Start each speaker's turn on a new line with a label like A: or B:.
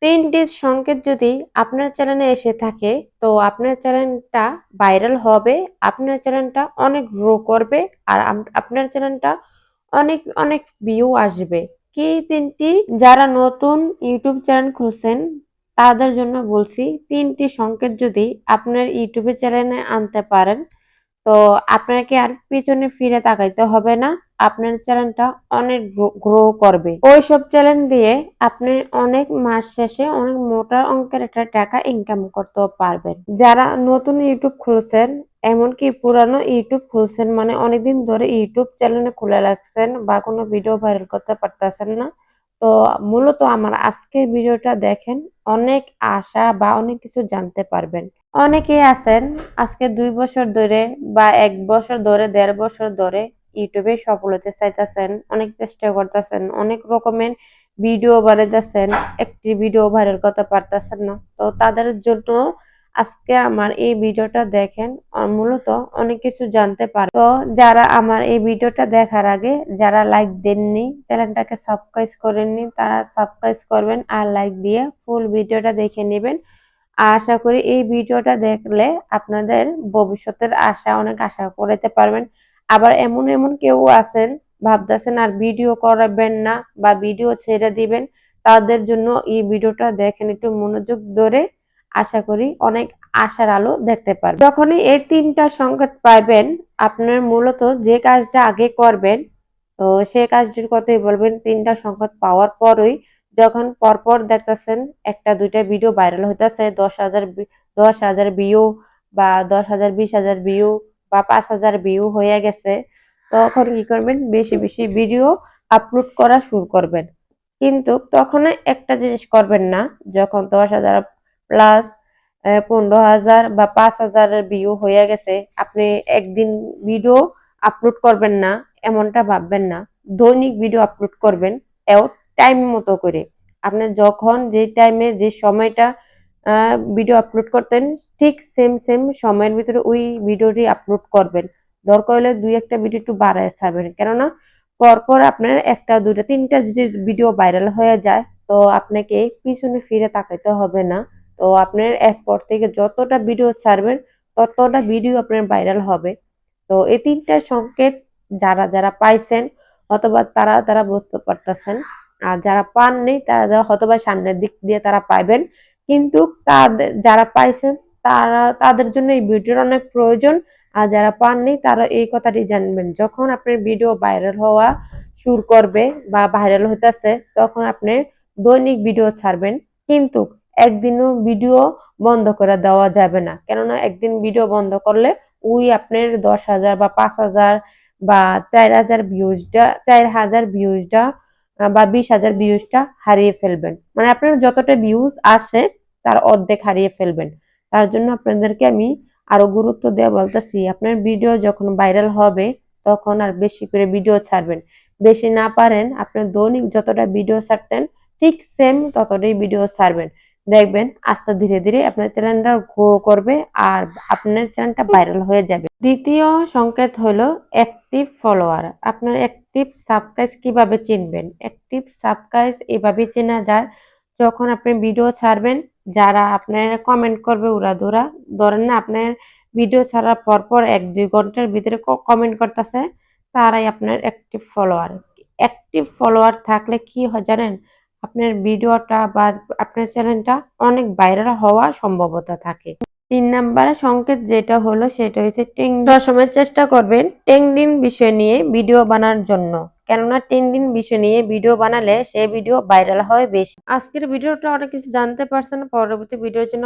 A: 3টি সংকেত যদি আপনার চ্যানেলে এসে থাকে, তো আপনার চ্যানেলটা ভাইরাল হবে, আপনার চ্যানেলটা অনেক গ্রো করবে, আর আপনার চ্যানেলটা অনেক, অনেক ভিউ আসবে। কি ৩টি? যারা নতুন ইউটিউব চ্যানেল খুলছেন, তাদের জন্য বলছি ৩টি সংকেত যদি আপনার ইউটিউব চ্যানেলে আনতে পারেন, তো আপনাকে আর পিছনে ফিরে তাকাইতে হবে না। আপনার চ্যানেলটা অনেক গ্রো করবে। ওইসব চ্যানেল দিয়ে আপনি অনেক মাস শেষে অনেক মোটা অঙ্কের একটা টাকা ইনকাম করতেও পারবেন। যারা নতুন ইউটিউব খুলছেন, এমনকি পুরানো ইউটিউব খুলছেন, মানে অনেকদিন ধরে ইউটিউব চ্যানেল খুলে রাখছেন বা কোনো ভিডিও ভাইরাল করতে পারতেছেন না, তো মূলত আমার আজকের ভিডিওটা দেখেন, অনেক আশা বা অনেক কিছু জানতে পারবেন। অনেকেই আছেন আজকে ২ বছর ধরে বা ১ বছর ধরে, ১.৫ বছর ধরে ইউটিউবে সফল হতে চাইতেছেন, অনেক চেষ্টা করতেছেন, অনেক রকমের ভিডিও বানাইতেছেন, একটি ভিডিও ভাইরাল করতে পারতেছেন না। তো তাদের জন্য আজকে আমার এই ভিডিওটা দেখেন, মূলত অনেক কিছু জানতে পারেন। তো যারা আমার এই ভিডিওটা দেখার আগে যারা লাইক দেননি, চ্যানেলটাকে সাবস্ক্রাইব করেননি, তারা সাবস্ক্রাইব করবেন আর লাইক দিয়ে ফুল ভিডিওটা দেখে নেবেন। আশা করি এই ভিডিওটা দেখলে আপনাদের ভবিষ্যতের অনেক আশা করাইতে পারবেন। আবার এমন কেউ আছেন ভাবতেছেন আর ভিডিও করবেন না বা ভিডিও ছেড়ে দিবেন, তাদের জন্য এই ভিডিওটা দেখেন একটু মনোযোগ ধরে। আশা করি অনেক আশার আলো দেখতে পারবেন। যখনই এই ৩টা সংকেত পাইবেন, আপনার মূলত যে কাজটা আগে করবেন, তো সে কাজটির কথাই বলবেন। ৩টা সংকেত পাওয়ার পরই যখন পরপর দেখতেছেন ১টা ২টা ভিডিও ভাইরাল হইতেছে, ১০,০০০ ভিউ বা ১০,০০০ ২০,০০০ ভিউ বা ৫,০০০ ভিউ হয়ে গেছে, তখন কি করবেন? বেশি বেশি ভিডিও আপলোড করা শুরু করবেন। কিন্তু তখন একটা জিনিস করবেন না, যখন ১০,০০০ প্লাস ১৫,০০০ বা ৫,০০০ এর ভিউ হয়ে গেছে, আপনি একদিন ভিডিও আপলোড করবেন না, এমনটা ভাববেন না। দৈনিক ভিডিও আপলোড করবেন, এও টাইম মতো করে। আপনি যখন যে টাইমে যে সময়টা ভিডিও আপলোড করতেন, ঠিক সেম সময়ের ভিতরে ওই ভিডিওটি আপলোড করবেন। দরকার হলে ২-১ টা ভিডিও একটু বাড়ায় ছাড়বেন। কেননা পরপর আপনার ১ টা ২ টা ৩ টা যদি ভিডিও ভাইরাল হয়ে যায়, তো আপনাকে পিছনে ফিরে তাকাইতে হবে না। তো আপনার এরপর থেকে যতটা ভিডিও ছাড়বেন, ততটা ভিডিও আপনার ভাইরাল হবে। তো এই ৩ টা সংকেত যারা পাইছেন, অথবা তারা বুঝতে পারতেছেন। আর যারা পাননি তারা হয়তোবা সামনের দিক দিয়ে তারা পাইবেন। কিন্তু যারা পাইছেন তাদের জন্য এই ভিডিওর অনেক প্রয়োজন। আর যারা পাননি তারা এই কথাটি জানবেন। যখন আপনার ভিডিও ভাইরাল হওয়া শুরু করবে বা ভাইরাল হইতেছে, তখন আপনি দৈনিক ভিডিও ছাড়বেন। কিন্তু একদিনও ভিডিও বন্ধ করে দেওয়া যাবে না। কেননা একদিন ভিডিও বন্ধ করলে ওই আপনার ১০,০০০ বা ৫,০০০ বা ৪,০০০ ভিউজটা বা ২০,০০০ ভিউজটা হারিয়ে ফেলবেন। মানে আপনার যতটা ভিউজ আসে তার অর্ধেক হারিয়ে ফেলবেন। তার জন্য আপনাদেরকে আমি আরো গুরুত্ব দিয়ে বলতেছি, আপনার ভিডিও যখন ভাইরাল হবে, তখন আর বেশি করে ভিডিও ছাড়বেন। বেশি না পারেন আপনার দৈনিক যতটা ভিডিও ছাড়তেন, ঠিক সেম ততটাই ভিডিও ছাড়বেন। দেখবেন আস্তে ধীরে আপনার চ্যানেলটা গ্রো করবে আর আপনার চ্যানেলটা ভাইরাল হয়ে যাবে। দ্বিতীয় সংকেত হলো অ্যাক্টিভ ফলোয়ার। আপনার অ্যাক্টিভ সাবস্ক্রাইব কিভাবে চিনবেন? অ্যাক্টিভ সাবস্ক্রাইব এভাবে চেনা যায়, যখন আপনি ভিডিও ছাড়বেন, যারা আপনার কমেন্ট করবে উড়াধুরা, ধরেন না আপনার ভিডিও ছাড়ার পরপর ১-২ ঘন্টার ভিতরে কমেন্ট করতেছে, তারাই আপনার অ্যাক্টিভ ফলোয়ার। অ্যাক্টিভ ফলোয়ার থাকলে কি হয় জানেন? আপনার ভিডিওটা বা আপনার চ্যানেলটা অনেক ভাইরাল হওয়ার সম্ভাবনা থাকে। ৩ নাম্বার সংকেত যেটা হলো সেটা হচ্ছে সবসময় চেষ্টা করবেন ট্রেন্ডিং বিষয় নিয়ে ভিডিও বানার জন্য। কেননা ট্রেন্ডিং বিষয় নিয়ে ভিডিও বানালে সে ভিডিও ভাইরাল হয় বেশি। আজকের ভিডিওটা অনেক কিছু জানতে পারছেন। পরবর্তী ভিডিওর জন্য